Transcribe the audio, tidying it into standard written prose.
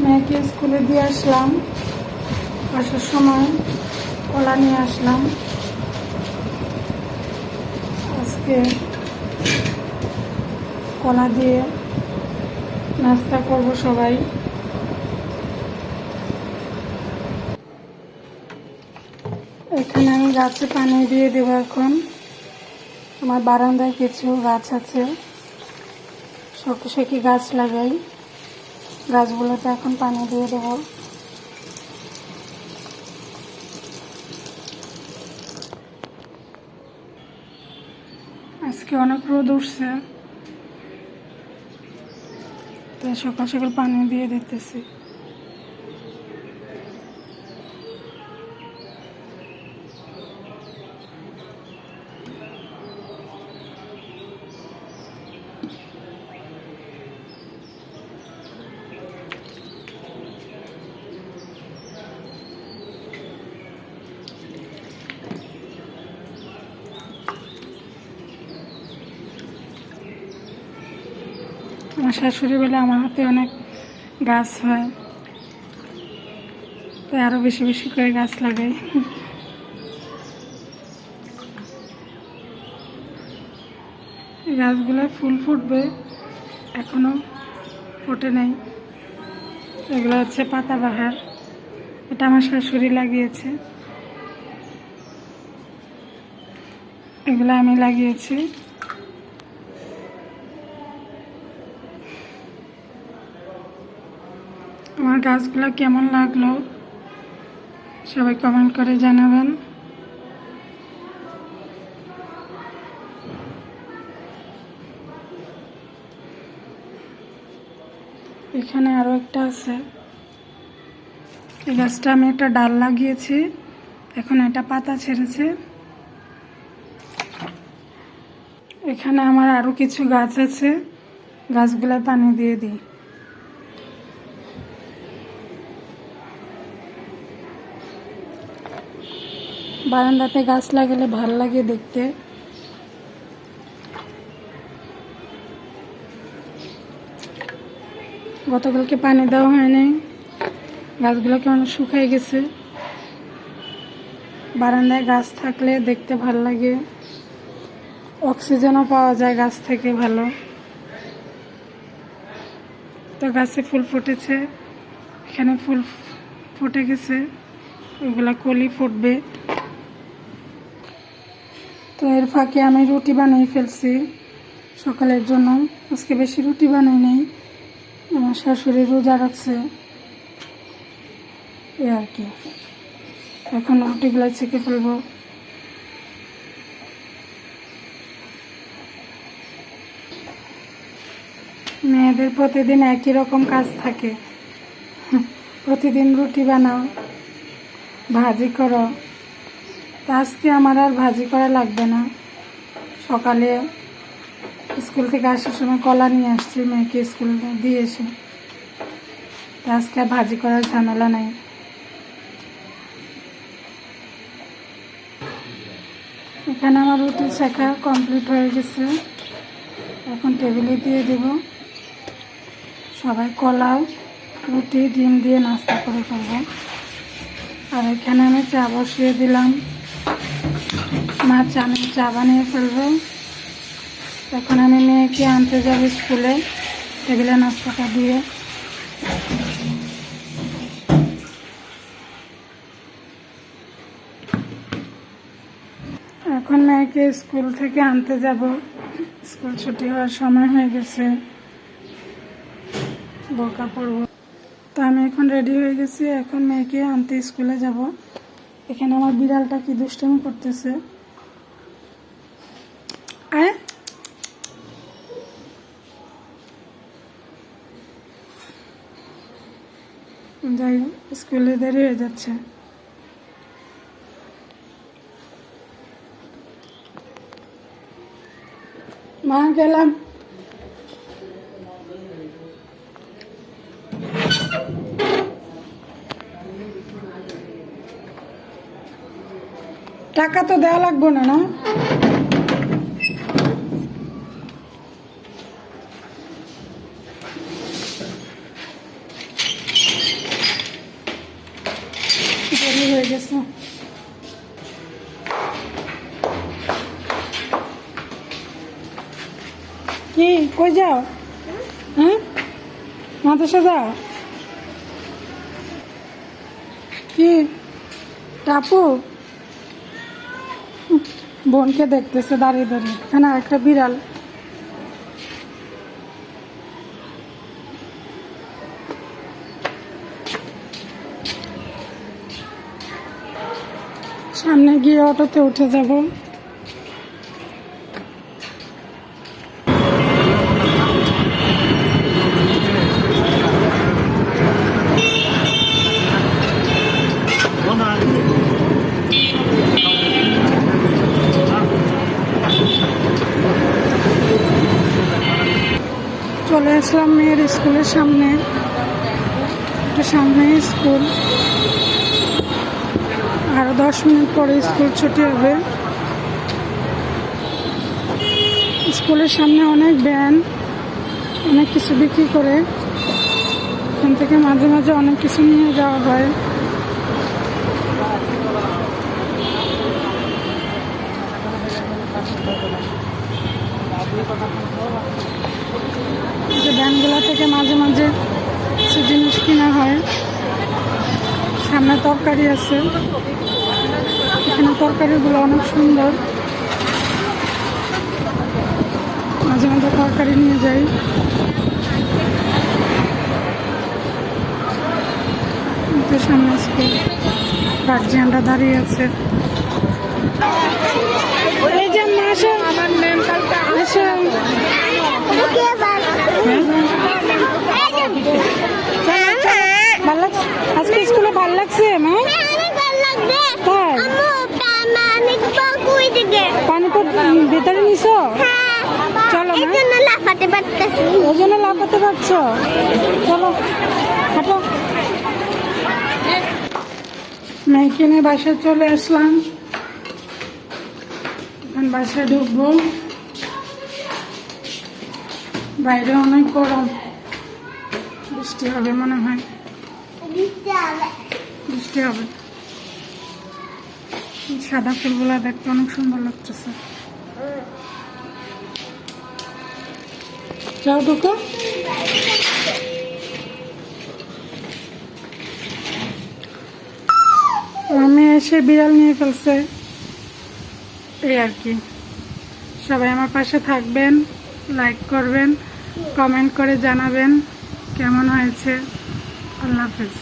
মেয়েকে স্কুলে দিয়ে আসলাম, আসার সময় কলা নিয়ে আসলাম। আজকে কলা দিয়ে নাস্তা করব সবাই। এখানে আমি গাছে পানি দিয়ে দেবো। এখন আমার বারান্দায় কিছু গাছ আছে, শখে গাছ লাগাই, গাছগুলোতে এখন পানি দিয়ে দেবো। আজকে অনেক রোদ উঠছে, তাই সকাল সকাল পানি দিয়ে দিতেছি। আমার শাশুড়ি বলে আমার হাতে অনেক গাছ হয়, তাই আরো বেশি বেশি করে গাছ লাগাই। এই গাছগুলোয় ফুল ফুটবে, এখনো ফোটে নাই। এগুলো হচ্ছে পাতাবাহার, এটা আমার শাশুড়ি লাগিয়েছে, এগুলো আমি লাগিয়েছি। আমার গাছগুলো কেমন লাগলো সবাই কমেন্ট করে জানাবেন। এখানে আরো একটা আছে, এই গাছটা আমি একটা ডাল লাগিয়েছি, এখন এটা পাতা ছেড়েছে। এখানে আমার আরো কিছু গাছ আছে, গাছগুলো পানি দিয়ে দিই। বারান্দাতে গাছ লাগালে ভাল লাগে দেখতে। গতকালকে পানি দেওয়া হয়নি, গাছগুলো কেমন শুকিয়ে গেছে। বারান্দায় গাছ থাকলে দেখতে ভাল লাগে, অক্সিজেনও পাওয়া যায় গাছ থেকে ভালো। তো গাছে ফুল ফুটেছে, এখানে ফুল ফুটে গেছে, ওইগুলা কলি ফুটবে। তো এর ফাঁকে আমি রুটি বানিয়ে ফেলছি সকালের জন্য। আজকে বেশি রুটি বানাই নেই, আমার শাশুড়ি রোজা রাখছে, এই আর কি। এখন রুটিগুলো ছেঁকে ফেলবো। মেয়েদের প্রতিদিন একই রকম কাজ থাকে, প্রতিদিন রুটি বানাও, ভাজি করো। তা আজকে আমার আর ভাজি করা লাগবে না। সকালে স্কুল থেকে আসার সময় কলা নিয়ে আসছি, মেয়েকে স্কুল দিয়ে এসে। তা আজকে আর ভাজি করার ঝামেলা নাই। এখানে আমার রুটি শেখা কমপ্লিট হয়ে গেছে, এখন টেবিলে দিয়ে দেব। সবাই কলা, রুটি, ডিম দিয়ে নাস্তা করে ফেলবো। আর এখানে আমি চা বসিয়ে দিলাম, মা চা বানিয়ে ফেলবো। এখন আমি মেয়েকে আনতে যাব স্কুলে, টেবিলে নাস্তাটা দিয়ে। এখন মেয়েকে স্কুল থেকে আনতে যাব, স্কুল ছুটি হওয়ার সময় হয়ে গেছে, বোরকা পরব। তো আমি এখন রেডি হয়ে গেছি, এখন মেয়েকে আনতে স্কুলে যাব। এখানে আমার বিড়ালটা কি দুষ্টামি করতেছে। যাই, স্কুলে দেরি হয়ে যাচ্ছে। মা গেলাম। টাকা তো দেওয়া লাগবে না, না? গেছে। কি কই যাও? হ্যাঁ, মাদ্রাসা যাও? কি টাপু বোনকে দেখতেছে দাঁড়িয়ে দাঁড়িয়ে। না, একটা বিড়াল। সামনে গিয়ে অটোতে উঠে যাব। চলে আসলাম মেয়ের স্কুলের সামনে। একটু সামনে স্কুল, আরো 10 মিনিট পরে স্কুল ছুটি হবে। স্কুলের সামনে অনেক ভ্যান, অনেক কিছু বিক্রি করে। এখান থেকে মাঝে মাঝে অনেক কিছু নিয়ে যাওয়া হয়। যে ভ্যানগুলো থেকে মাঝে মাঝে কিছু জিনিস কিনা হয়। সামনে তরকারি আছে, এখানে তরকারিগুলো অনেক সুন্দর। মাঝে মাঝে তরকারি নিয়ে যাই। সামনে স্কুল, গার্জিয়ানরা দাঁড়িয়ে আছে। এই যে আসো, আসো। ভালো লাগছে আজকে স্কুলে? ভালো লাগছে মা? পানিপট ভিতরে নিছো? চলো মা, ওই জন্য লাফাতে পারছো। চলো হাঁটো। মেয়েকে নিয়ে বাসায় চলে আসলাম। এখন বাসায় ঢুকবো। বাইরে অনেক গরম, বৃষ্টি হবে মনে হয়। বৃষ্টি হবে। সাদা ফুলগুলা দেখতে অনেক সুন্দর লাগতেছে। যাও ঢুকো। আমি এসে বিড়াল নিয়ে ফেলছে, এই আর কি। সবাই আমার পাশে থাকবেন, লাইক করবেন, কমেন্ট করে জানাবেন কেমন হয়েছে। আল্লাহ হাফেজ।